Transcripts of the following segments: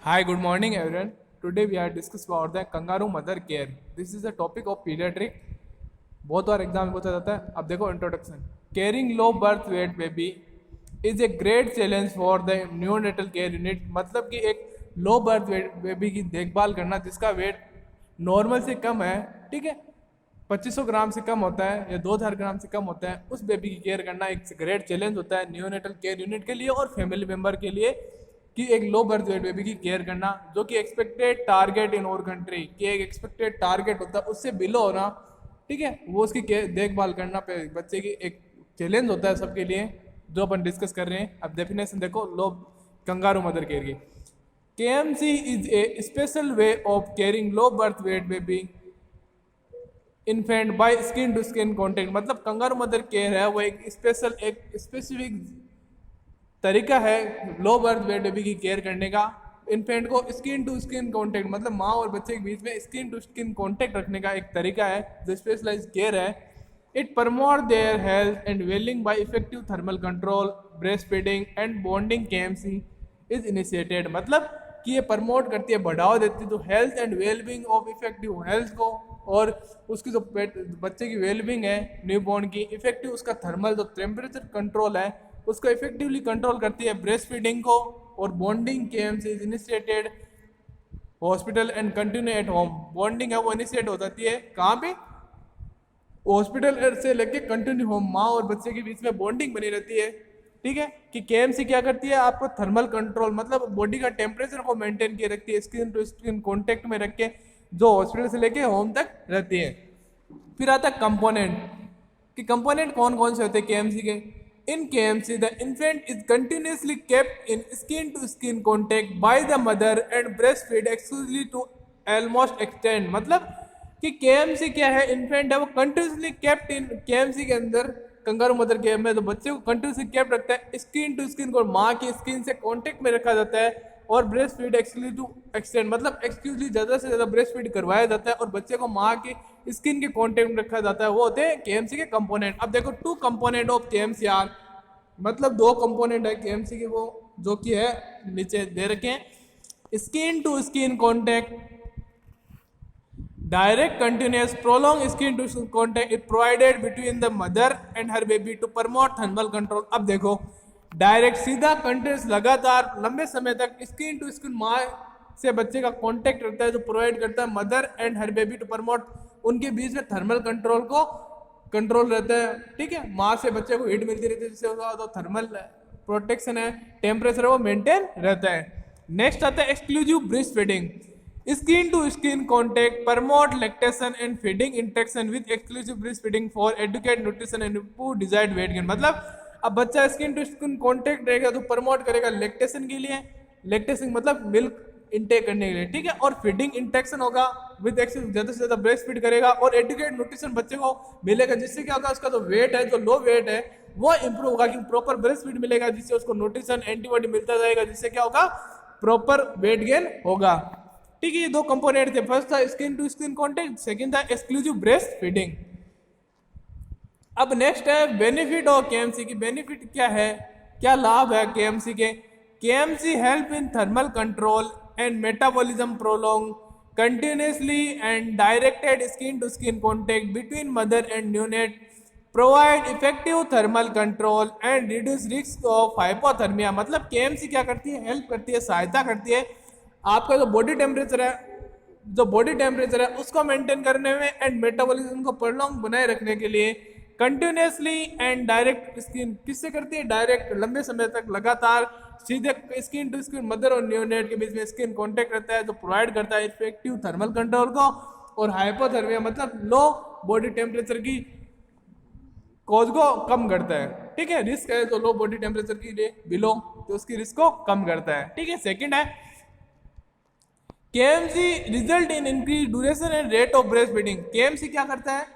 Hi, good morning everyone. Today we are discuss about the kangaroo mother care. This is a topic of pediatric. बहुत बार exam में पूछा जाता है. अब देखो introduction. Caring low birth weight baby is a great challenge for the neonatal care unit. मतलब कि एक लो बर्थ वेट बेबी की देखभाल करना जिसका वेट नॉर्मल से कम है, ठीक है, 2500 ग्राम से कम होता है या 2000 ग्राम से कम होता है, उस बेबी की केयर करना एक ग्रेट चैलेंज होता है न्यूनेटल केयर यूनिट के लिए और फैमिली मेंबर के लिए. कि एक लो बर्थ वेट बेबी की केयर करना जो कि एक्सपेक्टेड टारगेट इन और कंट्री की एक एक्सपेक्टेड टारगेट होता है उससे बिलो होना, ठीक है, वो उसकी देखभाल करना पे बच्चे की एक चैलेंज होता है सबके लिए, जो अपन डिस्कस कर रहे हैं. अब डेफिनेशन देखो लो कंगारू मदर केयर की. KMC is a special way of caring low birth weight baby infant by skin to skin contact. मतलब कंगारू मदर केयर है वो एक स्पेशल एक स्पेसिफिक तरीका है लो बर्थ वेट बेबी की केयर करने का. इन्फेंट को स्किन टू स्किन कांटेक्ट मतलब माँ और बच्चे के बीच में स्किन टू स्किन कांटेक्ट रखने का एक तरीका है जो स्पेशलाइज्ड केयर है. It promote their health and welling by effective thermal control breast feeding and bonding. KMC is initiated मतलब कि ये प्रमोट करती है, बढ़ावा देती है तो health and wellbeing of effective health को और उसकी जो बच्चे की वेलबींग है न्यूबॉर्न की, इफेक्टिव उसका थर्मल जो टेम्परेचर कंट्रोल है उसको इफेक्टिवली कंट्रोल करती है, ब्रेस्ट फीडिंग को और bonding. KMC is initiated hospital and continue at home. Bonding है वो इनिशिएट हो जाती है कहाँ पे, हॉस्पिटल से लेके कंटिन्यू होम, माँ और बच्चे के बीच में बॉन्डिंग बनी रहती है, ठीक है. कि KMC क्या करती है आपको थर्मल कंट्रोल मतलब बॉडी का टेम्परेचर को मेंटेन किए रखती है, स्किन टू स्किन कॉन्टेक्ट में रख के जो हॉस्पिटल से लेके होम तक रहती है. फिर आता है कंपोनेंट कि कंपोनेंट कौन कौन से होते हैं KMC के. In KMC, the infant is continuously kept in skin-to-skin contact by the mother and breastfed exclusively to almost extent. मतलब कि KMC क्या है, इन्फेंट है वो कंटिन्यूसली केप्ट इन KMC के अंदर कंगारू मदर केयर में तो बच्चे को कंटिन्यूसली केप्ट रखता है, स्किन टू स्किन को माँ की स्किन से कांटेक्ट में रखा जाता है और breast feed exclusive to extend मतलब एक्सक्लूसिवली ज़्यादा से ज़्यादा ब्रेस्ट फीड करवाया जाता है और बच्चे को माँ की स्किन के कांटेक्ट में रखा जाता है. वो होते हैं KMC के कंपोनेंट. अब देखो two component of KMC are मतलब दो कंपोनेंट है KMC के वो जो कि है नीचे दे रखे हैं. Skin to skin contact direct continuous prolong skin to skin contact it provided between the mother and her baby to promote thermal control. अब देखो डायरेक्ट सीधा कंटिन्यूस लगातार लंबे समय तक स्किन टू स्किन माँ से बच्चे का कॉन्टेक्ट रहता है जो प्रोवाइड करता है mother and her baby to promote उनके बीच में थर्मल कंट्रोल को कंट्रोल रहता है, ठीक है. माँ से बच्चे को हीट मिलती रहती है जिससे उसका तो थर्मल प्रोटेक्शन है, टेम्परेचर वो मेंटेन रहता है. नेक्स्ट आता है exclusive breast feeding. Skin to skin contact promote lactation and feeding interaction with exclusive breast feeding for adequate nutrition and improve desired weight gain. मतलब अब बच्चा स्किन टू स्किन कॉन्टेक्ट रहेगा तो प्रमोट करेगा लैक्टेशन के लिए, लैक्टेशन मतलब milk intake करने के लिए, ठीक है, और फीडिंग इंटेक्शन होगा विद एक्सेस ज़्यादा से ज़्यादा ब्रेस्ट फीड करेगा और एडुकेट न्यूट्रिशन बच्चे को मिलेगा जिससे क्या होगा उसका जो वेट है जो लो वेट है वो इंप्रूव होगा कि प्रॉपर ब्रेस्ट फीड मिलेगा जिससे उसको न्यूट्रिशन एंटीबॉडी मिलता जाएगा जिससे क्या होगा प्रॉपर वेट गेन होगा, ठीक है. ये दो कंपोनेंट थे, फर्स्ट था skin to skin contact, second था एक्सक्लूसिव ब्रेस्ट फीडिंग. अब नेक्स्ट है बेनिफिट ऑफ KMC की. बेनिफिट क्या है, क्या लाभ है KMC के. KMC help in thermal control and metabolism prolong continuously and directed skin to skin contact between mother and neonate provide effective thermal control and reduce risk of hypothermia. मतलब KMC क्या करती है, हेल्प करती है, सहायता करती है आपका जो बॉडी टेम्परेचर है उसको मेंटेन करने में एंड मेटाबॉलिज्म को प्रोलॉन्ग बनाए रखने के लिए कंटिन्यूसली एंड डायरेक्ट स्किन किससे करती है, डायरेक्ट लंबे समय तक लगातार सीधे स्किन टू स्किन मदर और न्यूनेट के बीच में स्किन कांटेक्ट रहता है तो प्रोवाइड करता है इफेक्टिव थर्मल कंट्रोल को और हाइपोथर्मिया मतलब लो बॉडी टेम्परेचर की कॉज को कम करता है, ठीक है. रिस्क है तो लो बॉडी टेम्परेचर की लिए बिलो तो उसकी रिस्क को कम करता है, ठीक है. सेकंड है KMC result in increase duration and rate of breast feeding. KMC क्या करता है,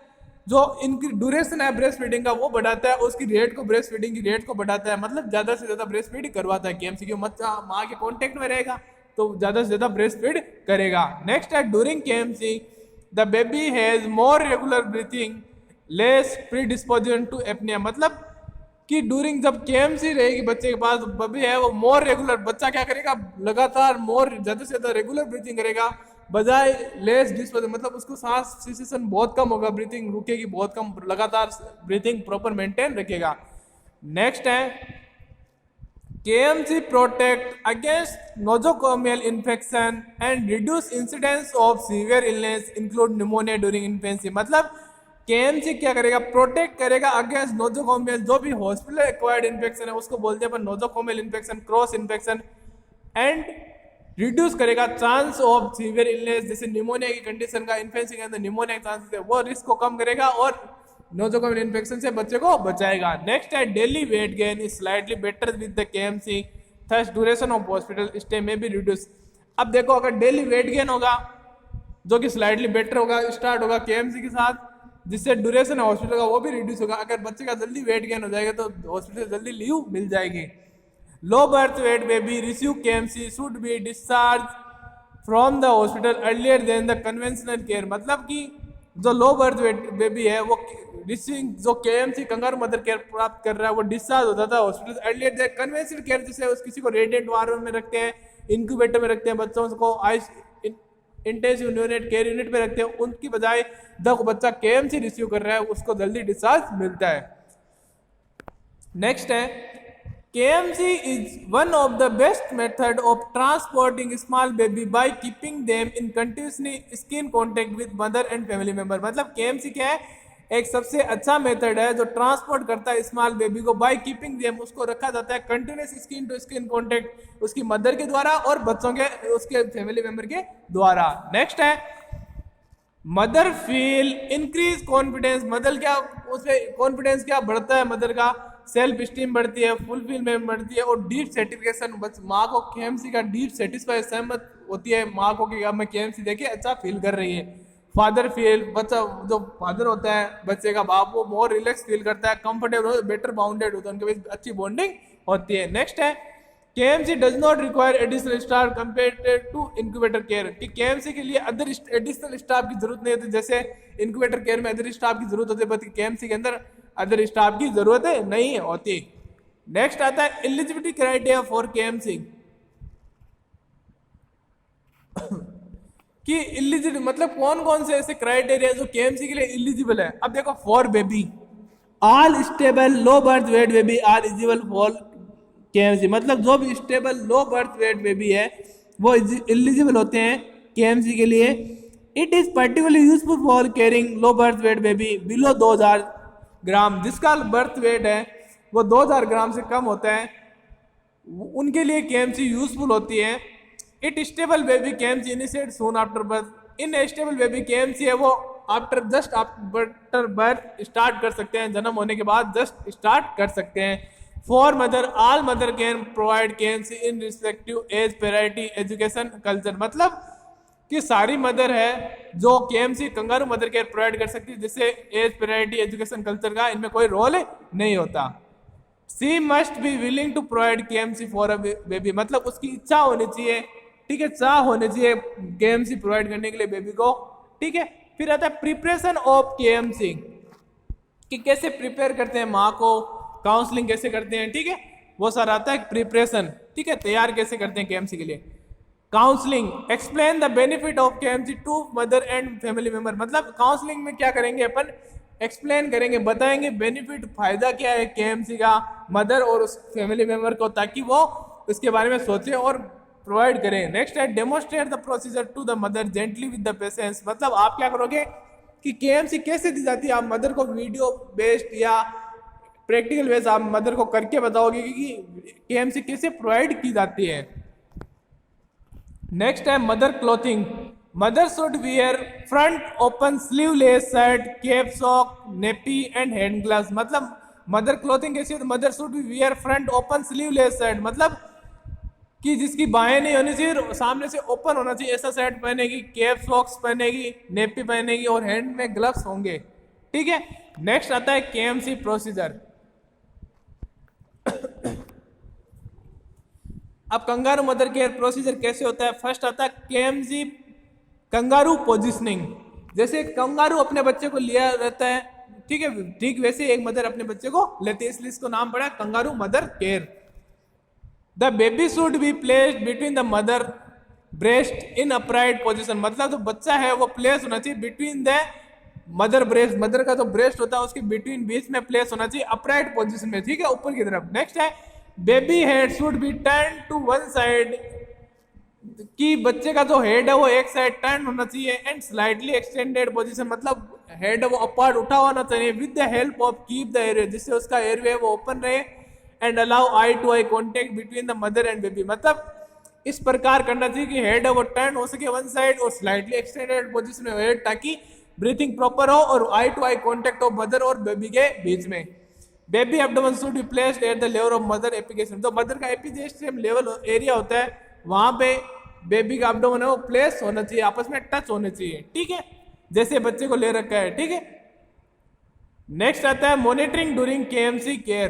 जो इनकी ड्यूरेशन है ब्रेस्ट फीडिंग का वो बढ़ाता है, उसकी रेट को ब्रेस्ट फीडिंग की रेट को बढ़ाता है, मतलब ज़्यादा से ज़्यादा ब्रेस्ट फीड करवाता है KMC की. बच्चा माँ के कांटेक्ट में रहेगा तो ज़्यादा से ज़्यादा ब्रेस्ट फीड करेगा. नेक्स्ट है during KMC the baby has more regular breathing less predisposition to apnoea. मतलब कि ड्यूरिंग जब केएमसी रहेगी बच्चे के पास बेबी है वो मोर रेगुलर, बच्चा क्या करेगा लगातार मोर ज्यादा से ज्यादा रेगुलर ब्रीथिंग करेगा बजाय लेस डिस्पोजल, मतलब उसको सांस सिचुएशन बहुत कम होगा, ब्रीथिंग रुकेगी बहुत कम, लगातार ब्रीथिंग प्रॉपर मेंटेन रखेगा। नेक्स्ट है KMC protect against nosocomial infection and reduce incidence of severe illness include pneumonia during infancy। मतलब KMC क्या करेगा, प्रोटेक्ट करेगा अगेंस्ट नोजोकोमियल, जो भी हॉस्पिटल एक्वायर्ड इन्फेक्शन है उसको बोलते हैं अपन nosocomial infection, cross infection, and reduce करेगा चांस ऑफ सीवियर इलनेस, जैसे निमोनिया की कंडीशन का इन्फेंसी के अंदर निमोनिया के चांसेस है वो रिस्क को कम करेगा और नोजोकोमियल इन्फेक्शन से बच्चे को बचाएगा। नेक्स्ट है daily weight gain is slightly better with the KMC, thus duration of hospital stay में भी रिड्यूस। अब देखो अगर डेली वेट गेन होगा जो कि स्लाइटली बेटर होगा, स्टार्ट होगा KMC के साथ, जिससे ड्यूरेशन है हॉस्पिटल का वो भी रिड्यूस होगा। अगर बच्चे का जल्दी वेट गेन हो जाएगा तो हॉस्पिटल से जल्दी लीव मिल जाएगी। Low birth weight baby receive KMC should be discharge from the hospital earlier than the conventional care, मतलब कि जो लो बर्थ वेट बेबी है वो रिसीविंग जो KMC कंगारू मदर केयर प्राप्त कर रहा है वो डिस्चार्ज होता था hospital earlier than conventional care, जिसे उस किसी को रेडिएंट वार्ड में रखते हैं, इंक्यूबेटर में रखते हैं, बच्चों को इंटेंसिव यूनिट केयर यूनिट में रखते हैं, उनकी बजाय जब बच्चा KMC रिसीव कर रहा है उसको जल्दी डिस्चार्ज मिलता है। नेक्स्ट है KMC is one of the best method of transporting small baby bye keeping them in continuously skin contact with mother and family member, मतलब KMC क्या है, एक सबसे अच्छा मेथड है जो ट्रांसपोर्ट करता है स्मॉल बेबी को बाय कीपिंग देम, उसको रखा जाता है continuous skin to skin contact उसकी मदर के द्वारा और बच्चों के उसके फैमिली मेंबर के द्वारा। नेक्स्ट है mother feel increase confidence, mother क्या उससे कॉन्फिडेंस क्या बढ़ता है, मदर का सेल्फ स्टीम बढ़ती है, फुलफिलमेंट बढ़ती है और डीप सेटिस्फेक्शन, माँ को KMC का डीप सेटिस्फाई सहमत होती है माँ को कि अब मैं KMC देखे अच्छा फील कर रही है। फादर फील, बच्चा जो फादर होता है बच्चे का बाप वो मोर रिलैक्स फील करता है, कंफर्टेबल बेटर बाउंडेड होता है, उनके बीच अच्छी बॉन्डिंग होती है। नेक्स्ट है KMC does not require additional staff compared to incubator care, कि KMC के लिए अदर एडिशनल स्टाफ की जरूरत नहीं होती, जैसे इंक्यूबेटर केयर में अदर स्टाफ की जरूरत होती है, बट KMC के अंदर अदर स्टाफ की जरूरत नहीं होती। नेक्स्ट आता है एलिजिबिलिटी क्राइटेरिया फॉर KMC, कि इलिजिबल मतलब कौन कौन से ऐसे क्राइटेरिया जो KMC के लिए इलिजिबल है। अब देखो for baby all stable low birth weight baby are eligible for KMC, मतलब जो भी stable low birth weight baby है वो एलिजिबल होते हैं KMC के लिए। It is particularly useful for caring low birth weight baby below 2000 gram, जिसका बर्थ वेट है वो 2000 ग्राम से कम होता है उनके लिए KMC यूजफुल होती है। It stable baby KMC initiate soon after birth, in stable baby KMC है वो आफ्टर बर्थ स्टार्ट कर सकते हैं, जन्म होने के बाद जस्ट स्टार्ट कर सकते हैं। For mother all mother can provide KMC in respective age parity education culture, मतलब कि सारी मदर है जो KMC kangaroo mother care provide कर सकती है, जिससे एज पैरिटी एजुकेशन कल्चर का इनमें कोई रोल नहीं होता। She must be willing to provide KMC for a baby, मतलब उसकी इच्छा होनी चाहिए, ठीक है, चाह होनी चाहिए KMC प्रोवाइड करने के लिए बेबी को, ठीक है। फिर आता है प्रिपरेशन ऑफ KMC, कि कैसे प्रिपेयर करते हैं माँ को, काउंसलिंग कैसे करते हैं, ठीक है, वो सारा आता है प्रिपरेशन, ठीक है, तैयार कैसे करते हैं KMC के लिए। Counselling explain the benefit of KMC to mother and family member, मतलब काउंसलिंग में क्या करेंगे अपन, एक्सप्लेन करेंगे, बताएंगे बेनिफिट फायदा क्या है KMC का मदर और उस फैमिली मेंबर को, ताकि वो उसके बारे में सोचे और प्रोवाइड करें। नेक्स्ट है demonstrate the procedure to the mother gently with the patience, मतलब आप क्या करोगे कि KMC कैसे दी जाती है, आप मदर को वीडियो बेस्ड या प्रैक्टिकल बेस्ड आप मदर को करके बताओगे कि KMC कैसे प्रोवाइड की जाती है। नेक्स्ट है mother clothing, mother should wear front open sleeveless shirt, cap, sock, nappy and hand gloves, मतलब मदर क्लोथिंग कैसी है, तो mother should wear front open sleeveless shirt, मतलब कि जिसकी बाहें नहीं होनी चाहिए, सामने से ओपन होना चाहिए, ऐसा शर्ट पहनेगी, कैप सॉक्स पहनेगी, नेपी पहनेगी और हैंड में ग्लव्स होंगे, ठीक है। नेक्स्ट आता है KMC प्रोसीजर। अब कंगारू मदर केयर प्रोसीजर कैसे होता है, फर्स्ट आता है KMC कंगारू पोजिशनिंग, जैसे कंगारू अपने बच्चे को लिया रहता है ठीक है, ठीक वैसे एक मदर अपने बच्चे को लेती है, इसलिए इसको नाम पड़ा kangaroo mother care. The baby should be placed between the mother breast in upright position, मतलब जो बच्चा है वो प्लेस होना चाहिए between the mother breast, mother का जो ब्रेस्ट होता है उसके बिटवीन बीच में प्लेस होना चाहिए अपराइट पोजिशन में, ठीक है, ऊपर की तरफ। नेक्स्ट है baby head should be turn to one side, कि बच्चे का जो हेड है वो एक साइड टर्न होना चाहिए, एंड स्लाइटली एक्सटेंडेड पोजीशन, मतलब हेड वो अपार्ट उठा होना चाहिए, with the help of keep the airway, जिससे उसका एयरवे वो ओपन रहे, and allow eye to eye contact between the mother and baby, मतलब इस प्रकार करना चाहिए कि हेड है वो टर्न हो सके वन साइड और स्लाइटली एक्सटेंडेड पोजीशन में हो, ताकि ब्रीथिंग प्रॉपर हो और आई टू आई कॉन्टेक्ट हो मदर और बेबी के बीच में। Baby abdomen should be placed at the level of mother epigastrium, तो मदर का एपिगेस्ट्रियम लेवल एरिया होता है वहां पे बेबी का एब्डोमेन है वो प्लेस होना चाहिए, आपस में टच होने चाहिए, ठीक है, जैसे बच्चे को ले रखा है, ठीक है। नेक्स्ट आता है मॉनिटरिंग ड्यूरिंग केएमसी केयर,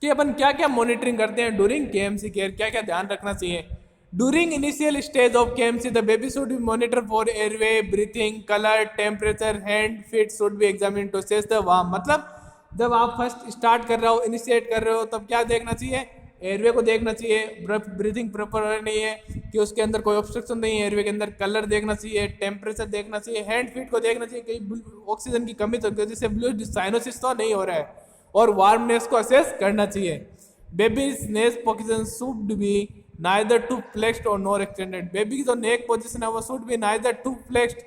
कि अपन क्या क्या मॉनिटरिंग करते हैं ड्यूरिंग केएमसी केयर, क्या क्या ध्यान रखना चाहिए। During initial stage of KMC the baby should be monitor for airway, breathing, colour, temperature, hand, feet should be examined to assess the warm, मतलब जब आप फर्स्ट स्टार्ट कर रहे हो, इनिशिएट कर रहे हो, तब क्या देखना चाहिए, एयरवे को देखना चाहिए, ब्रीथिंग प्रॉपर नहीं है कि उसके अंदर कोई ऑब्स्ट्रक्शन नहीं है एयरवे के अंदर, कलर देखना चाहिए, टेम्परेचर देखना चाहिए, हैंड फीट को देखना चाहिए कहीं ऑक्सीजन की कमी तो जैसे ब्लू साइनोसिस तो नहीं हो रहा है, और वार्मनेस को असेस करना चाहिए। Baby's neck position should be neither too flexed और नॉर एक्सटेंडेड, बेबी की जो नेक पोजीशन है वो should be neither too flexed,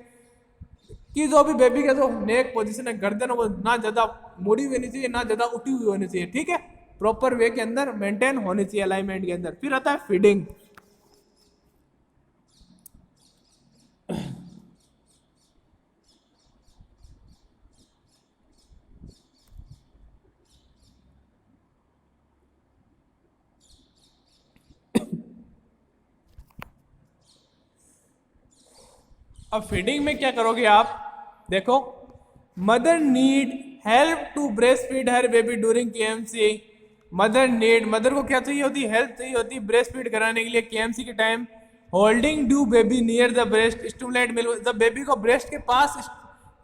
कि जो भी बेबी का जो नेक पोजीशन है गर्दन वो ना ज्यादा मुड़ी हुई होनी चाहिए ना ज्यादा उठी हुई होनी चाहिए, ठीक है, प्रॉपर वे के अंदर मेंटेन होनी चाहिए अलाइनमेंट के अंदर। फिर आता है फीडिंग, अब फीडिंग में क्या करोगे आप, देखो mother need help to breast feed her baby during KMC, mother को क्या चाहिए होती है, हेल्प चाहिए होती है ब्रेस्ट फीड कराने के लिए केएमसी के time. Holding due baby near the breast stimulate milk, जब बेबी को ब्रेस्ट के पास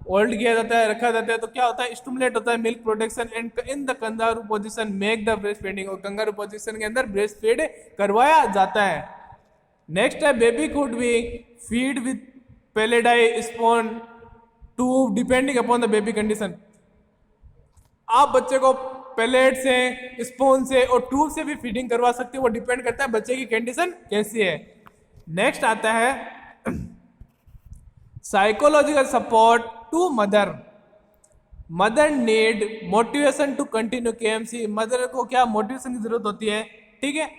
होल्ड किया जाता है, रखा जाता है, तो क्या होता है, स्टिमुलेट होता है milk production, and in the kangaroo position make the breast feeding, और कंगारू पोजीशन के अंदर ब्रेस्ट फीड करवाया जाता है। नेक्स्ट है baby could be feed with paladai spoon tube depending upon the baby condition, आप बच्चे को पेलेट से, स्पून से और ट्यूब से भी फीडिंग करवा सकते हो, वो डिपेंड करता है बच्चे की कंडीशन कैसी है। नेक्स्ट आता है psychological support to mother, mother need motivation to continue KMC, mother को क्या मोटिवेशन की जरूरत होती है, ठीक है,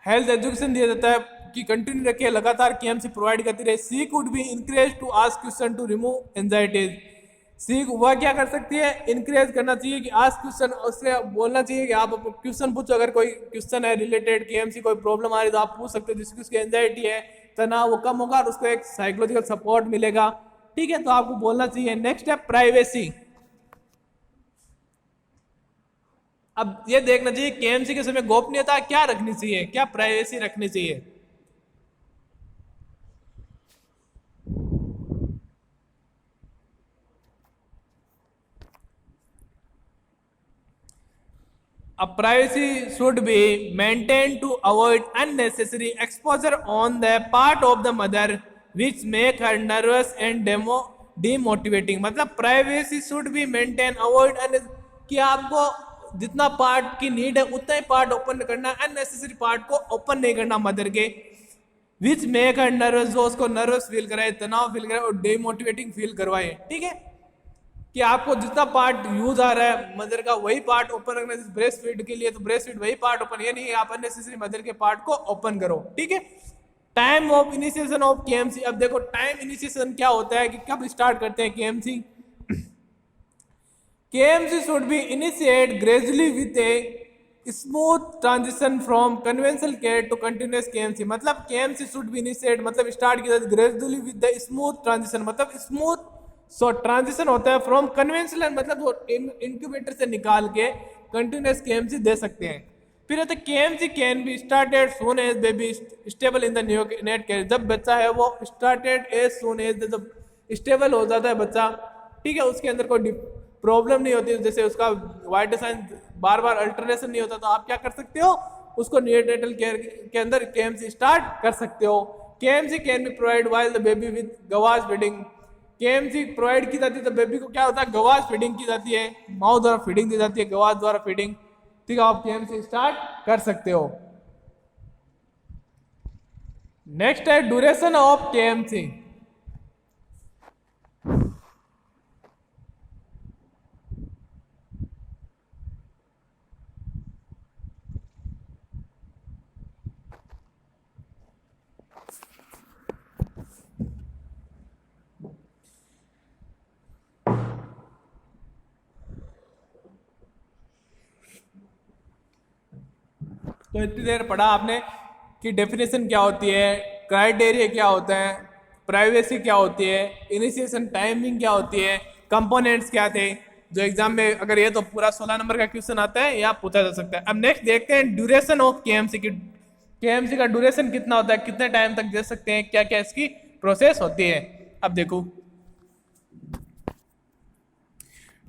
हेल्थ एजुकेशन दिया जाता है कि कंटिन्यू रखे, लगातार केएमसी प्रोवाइड करती रहे। She could be encourage to ask question to remove anxieties, she वह क्या कर सकती है, इंकरेज करना चाहिए कि आस्क क्वेश्चन, उससे बोलना चाहिए कि आप क्वेश्चन पूछो, अगर कोई क्वेश्चन है रिलेटेड केएमसी कोई प्रॉब्लम आ रही तो आप पूछ सकते हो, जिसकी उसकी एंजाइटी है, तनाव वो कम होगा और उसको एक साइकोलॉजिकल सपोर्ट मिलेगा, ठीक है, तो आपको बोलना चाहिए। नेक्स्ट है प्राइवेसी, अब ये देखना चाहिए केएमसी के समय गोपनीयता क्या रखनी चाहिए, क्या प्राइवेसी रखनी चाहिए। A privacy should be maintained to avoid unnecessary exposure on the part of the mother which make her nervous and demotivating, मतलब privacy should be maintained, avoid कि आपको जितना पार्ट की नीड है उतना ही पार्ट ओपन करना, अननेसेसरी पार्ट को open नहीं करना मदर के, विच मेक हर नर्वस, जो उसको नर्वस फील कराए, तनाव फील कराए और डिमोटिवेटिंग फील करवाए, ठीक है, कि आपको जितना पार्ट यूज आ रहा है मदर का वही पार्ट ओपन रखना, ब्रेस्ट फीड के लिए तो ब्रेस्ट फीड वही पार्ट ओपन, ये नहीं है आप अननेसेसरी मदर के पार्ट को ओपन करो, ठीक है। Time of initiation of KMC, अब देखो टाइम इनिशिएशन क्या होता है कि कब स्टार्ट करते हैं KMC, KMC should be initiate gradually with a smooth transition from conventional care to continuous KMC, मतलब केएमसी शुड बी इनिशिएट मतलब स्टार्ट किया gradually with the smooth transition, मतलब स्मूथ सो ट्रांजिशन होता है फ्रॉम कन्वेंशनल, मतलब वो incubator से निकाल के कंटिन्यूअस केएमसी दे सकते हैं। फिर आता है KMC can be started soon as baby stable in the net care, जब बच्चा है वो स्टार्टेड एज सून एज, जब स्टेबल हो जाता है बच्चा ठीक है, उसके अंदर कोई प्रॉब्लम नहीं होती, जैसे उसका वाइटल साइन बार बार अल्टरेशन नहीं होता, तो आप क्या कर सकते हो, उसको नियोनेटल केयर के अंदर केएमसी स्टार्ट कर सकते हो। KMC can be provide while the baby with gavage feeding. KMC provide की जाती है तो बेबी को क्या होता है, गवाश फीडिंग की जाती है, माँ द्वारा फीडिंग दी जाती है, गवाश द्वारा फीडिंग। ठीक है, आप केएमसी स्टार्ट कर सकते हो। नेक्स्ट है ड्यूरेशन ऑफ केएमसी। तो इतनी देर पढ़ा आपने कि डेफिनेशन क्या होती है, क्राइटेरिया क्या होता है, प्राइवेसी क्या होती है, इनिशिएशन टाइमिंग क्या होती है, कंपोनेंट्स क्या थे, जो एग्जाम में अगर ये तो पूरा 16 नंबर का क्वेश्चन आता है या पूछा जा सकता है। अब नेक्स्ट देखते हैं ड्यूरेशन ऑफ केएमसी की। केएमसी का ड्यूरेशन कितना होता है, कितने टाइम तक दे सकते हैं, क्या क्या इसकी प्रोसेस होती है। अब देखो,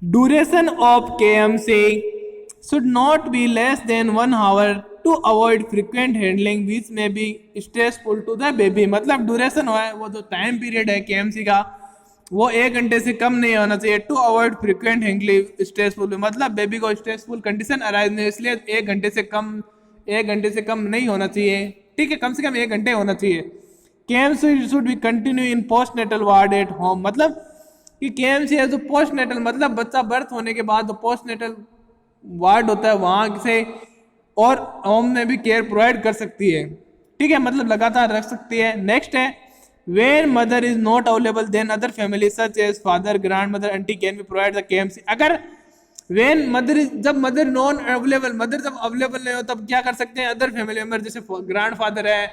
duration of KMC should not be less than 1 hour to avoid frequent handling which may be stressful to the baby। मतलब ड्यूरेशन है वो जो टाइम पीरियड है केएमसी का, वो 1 घंटे से कम नहीं होना चाहिए। To avoid frequent handling stressful, मतलब बेबी को स्ट्रेसफुल कंडीशन अराइज नहीं, इसलिए 1 घंटे से कम नहीं होना चाहिए। ठीक है, कम से कम 1 घंटे होना चाहिए। KMC should be continue in post natal ward at home, मतलब कि केएमसी है जो पोस्ट नेटल, मतलब बच्चा बर्थ होने के बाद पोस्ट नेटल वार्ड होता है वहां से, और होम में भी केयर प्रोवाइड कर सकती है। ठीक है, मतलब लगातार रख सकती है। नेक्स्ट है when mother is not available then other family such as father, grandmother, aunty can be provide the KMC. अगर वेन मदर इज, जब मदर नॉन अवेलेबल, मदर जब अवेलेबल नहीं हो तब क्या कर सकते हैं, अदर फैमिली मेंबर जैसे ग्रैंड फादर है,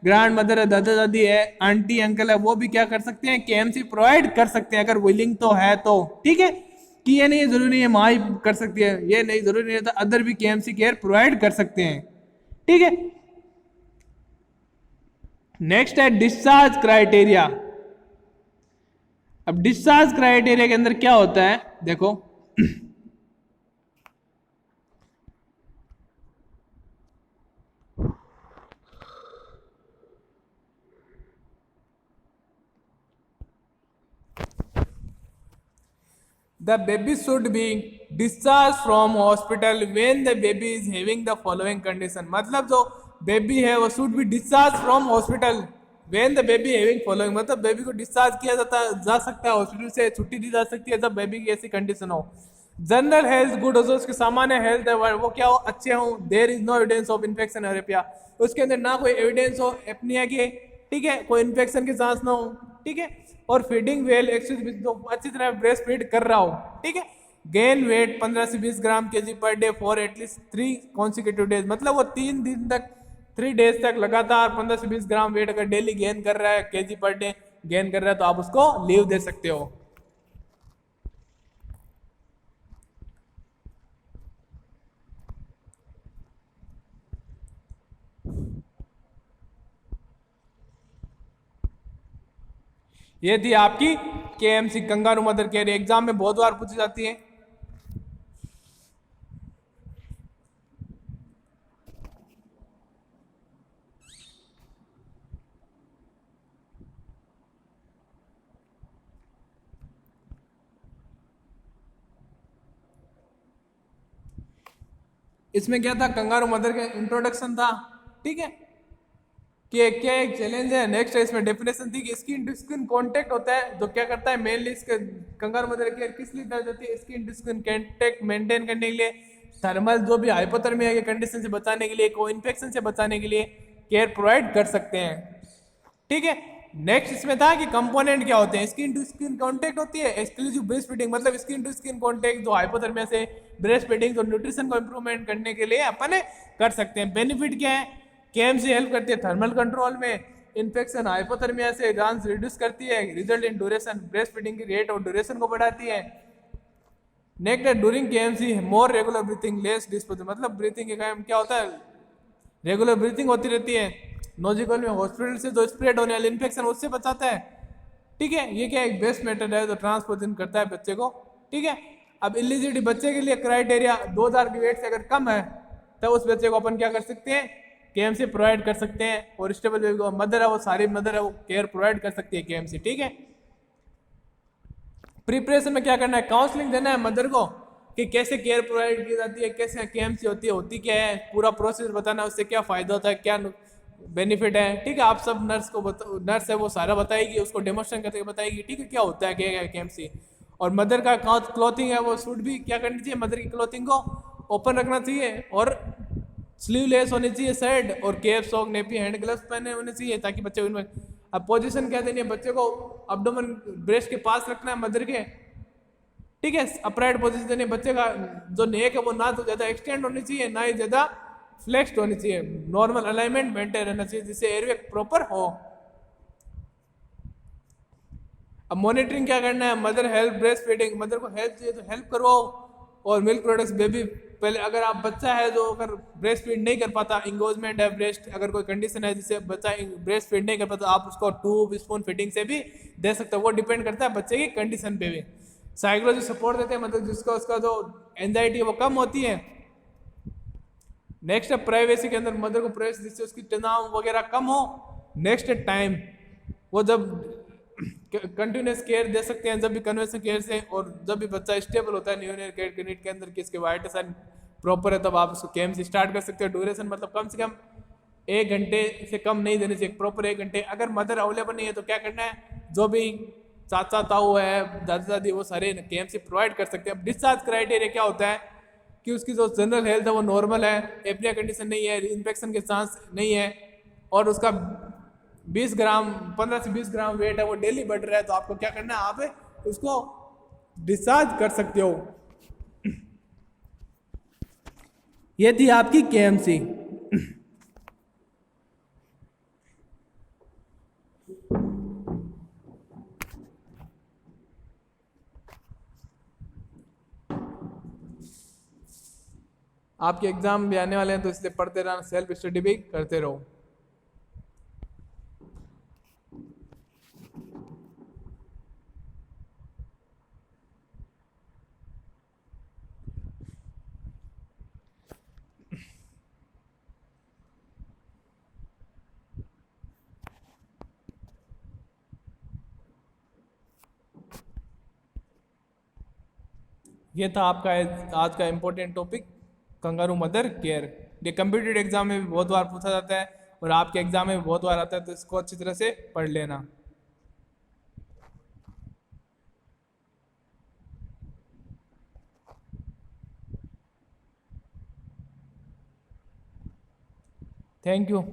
ग्रैंड मदर है, दादा दादी है, आंटी अंकल है, वो भी क्या कर सकते हैं, केएमसी प्रोवाइड कर सकते हैं अगर विलिंग तो है तो। ठीक है, कि ये नहीं जरूरी है माँ ही कर सकती है, ये नहीं जरूरी नहीं, अदर भी केएमसी केयर प्रोवाइड कर सकते हैं। ठीक है, नेक्स्ट है डिस्चार्ज क्राइटेरिया। अब डिस्चार्ज क्राइटेरिया के अंदर क्या होता है, देखो The baby should be discharged from hospital when the baby is having the following condition। मतलब जो बेबी है वो should be discharged from hospital when the baby having following, मतलब बेबी को डिस्चार्ज किया जा सकता है हॉस्पिटल से, छुट्टी दी जा सकती है जब बेबी की ऐसी कंडीशन हो। जनरल हेल्थ गुड हो, उसके सामान्य हेल्थ है वो क्या हो, अच्छे हो। There is no evidence of infection और एपिया, उसके अंदर ना कोई एविडेंस हो एपनिया के, ठीक है, कोई इन्फेक्शन की चांस ना हो। ठीक है, और फीडिंग वेल अच्छी तरह ब्रेस्ट फीड कर रहा हो। ठीक है, गेन वेट 15 से 20 gram kg per day for at least 3 consecutive days, मतलब वो 3 दिन तक 3 डेज तक लगातार 15 से 20 ग्राम वेट अगर डेली गेन कर रहा है, केजी पर डे गेन कर रहा है, तो आप उसको लीव दे सकते हो। ये थी आपकी KMC kangaroo mother care, exam में बहुत बार पूछी जाती है। इसमें क्या था, कंगारू मदर का इंट्रोडक्शन था। ठीक है, कि क्या एक चैलेंज है। नेक्स्ट है इसमें डेफिनेशन थी कि स्किन टू स्किन कांटेक्ट होता है, जो क्या करता है मेनली इसके कंगारू मदर केयर किस लिए दी जाती है, skin to skin contact maintain करने के लिए, थर्मल जो भी हाइपोथर्मिया के कंडीशन से बचाने के लिए, को इन्फेक्शन से बचाने के लिए केयर प्रोवाइड कर सकते हैं। ठीक है, नेक्स्ट इसमें था कि कंपोनेंट क्या होते हैं, स्किन टू स्किन कांटेक्ट होती है, एक्सक्लूसिव ब्रेस्ट फीडिंग, मतलब स्किन टू स्किन कांटेक्ट जो हाइपोथर्मिया से ब्रेस्ट फीडिंग और न्यूट्रिशन को इंप्रूवमेंट करने के लिए अपन कर सकते हैं। बेनिफिट क्या है, केएमसी हेल्प करती है थर्मल कंट्रोल में, इन्फेक्शन हाइपोथर्मिया से चांस रिड्यूस करती है, result in duration, breast feeding की रेट और ड्यूरेशन को बढ़ाती है। नेक्स्ट है ड्यूरिंग केएमसी मोर रेगुलर ब्रीथिंग लेस डिस्पोजल, मतलब ब्रीथिंग के टाइम क्या होता है, रेगुलर ब्रीथिंग होती रहती है। नोजिकल में हॉस्पिटल से जो स्प्रेड होने वाले इन्फेक्शन उससे बचाता है। ठीक है, ये क्या एक बेस्ट मेथड है जो ट्रांसपोजिशन करता है बच्चे को। ठीक है, अब इलिजिबिलिटी बच्चे के लिए क्राइटेरिया 2000 की वेट से अगर कम है तो उस बच्चे को अपन क्या कर सकते हैं, केएमसी प्रोवाइड कर सकते हैं। और स्टेबल बेबी मदर है वो, सारी मदर है वो केयर प्रोवाइड कर सकती है केएमसी। ठीक है, प्रिपरेशन में क्या करना है, काउंसलिंग देना है मदर को कि कैसे केयर प्रोवाइड की जाती है, कैसे केएमसी होती है, होती क्या है, पूरा प्रोसेस बताना, उससे क्या फायदा होता है, क्या बेनिफिट है। ठीक है, आप सब नर्स को नर्स है वो सारा बताएगी, उसको डेमोस्ट्रेशन करके बताएगी। ठीक है, क्या होता है क्या केएमसी। और मदर का क्लॉथिंग है वो सूट भी क्या करनी चाहिए, मदर की क्लॉथिंग को ओपन रखना चाहिए और स्लीवलेस होनी चाहिए शर्ट, और cap sock nappy hand gloves पहने होने चाहिए ताकि बच्चे उनमें। अब पोजीशन क्या देनी है, बच्चे को अब्डोमेन ब्रेस्ट के पास रखना है मदर के। ठीक है, अपराइट पोजीशन देनी है, बच्चे का जो नेक है वो ना तो ज्यादा एक्सटेंड होनी चाहिए ना ही ज्यादा फ्लेक्स्ड होनी चाहिए, नॉर्मल अलाइनमेंट मेंटेन रहना चाहिए जिससे एयरवे प्रॉपर हो। अब मॉनिटरिंग क्या करना है, mother help breast feeding, mother को हेल्प चाहिए तो हेल्प करवाओ। और मिल्क प्रोडक्ट्स बेबी पहले, अगर आप बच्चा है जो अगर ब्रेस्ट फीड नहीं कर पाता, इंगोजमेंट है ब्रेस्ट, अगर कोई कंडीशन है जिससे बच्चा ब्रेस्ट फीड नहीं कर पाता, आप उसको ट्यूब स्पून फीडिंग से भी दे सकते हो। वो डिपेंड करता है बच्चे की कंडीशन पे भी। साइकोलॉजी सपोर्ट देते हैं, मतलब जिसका उसका जो एंजाइटी है वो कम होती है। नेक्स्ट है प्राइवेसी के अंदर मदर को प्राइवेसी जिससे उसकी तनाव वगैरह कम हो। नेक्स्ट है टाइम, वो जब कंटिन्यूस केयर दे सकते हैं जब भी कन्वेंशनल केयर से, और जब भी बच्चा स्टेबल होता है न्यूनियर केयर यूनिट के अंदर कि इसके वाइटेशन प्रॉपर है तब आप उसको केएमसी स्टार्ट कर सकते हो। ड्यूरेशन मतलब कम से कम 1 घंटे से कम नहीं देने चाहिए, प्रॉपर 1 घंटे। अगर मदर अवेलेबल नहीं है तो क्या करना है, जो भी चाचा ताऊ है दादा दादी वो सारे केएमसी प्रोवाइड कर सकते हैं। अब डिस्चार्ज क्राइटेरिया क्या होता है कि उसकी जो जनरल हेल्थ है वो नॉर्मल है, एपनिया कंडीशन नहीं है, इन्फेक्शन के चांस नहीं है, और उसका 20 ग्राम 15 से 20 ग्राम वेट है वो डेली बढ़ रहा है, तो आपको क्या करना है, आप उसको डिस्चार्ज कर सकते हो। ये थी आपकी केएमसी। आपके एग्जाम भी आने वाले हैं तो इसलिए पढ़ते रहना, सेल्फ स्टडी भी करते रहो। ये था आपका आज का important topic, kangaroo mother care. ये कंप्यूटर एग्जाम में भी बहुत बार पूछा जाता है और आपके एग्जाम में भी बहुत बार आता है, तो इसको अच्छी तरह से पढ़ लेना। Thank you.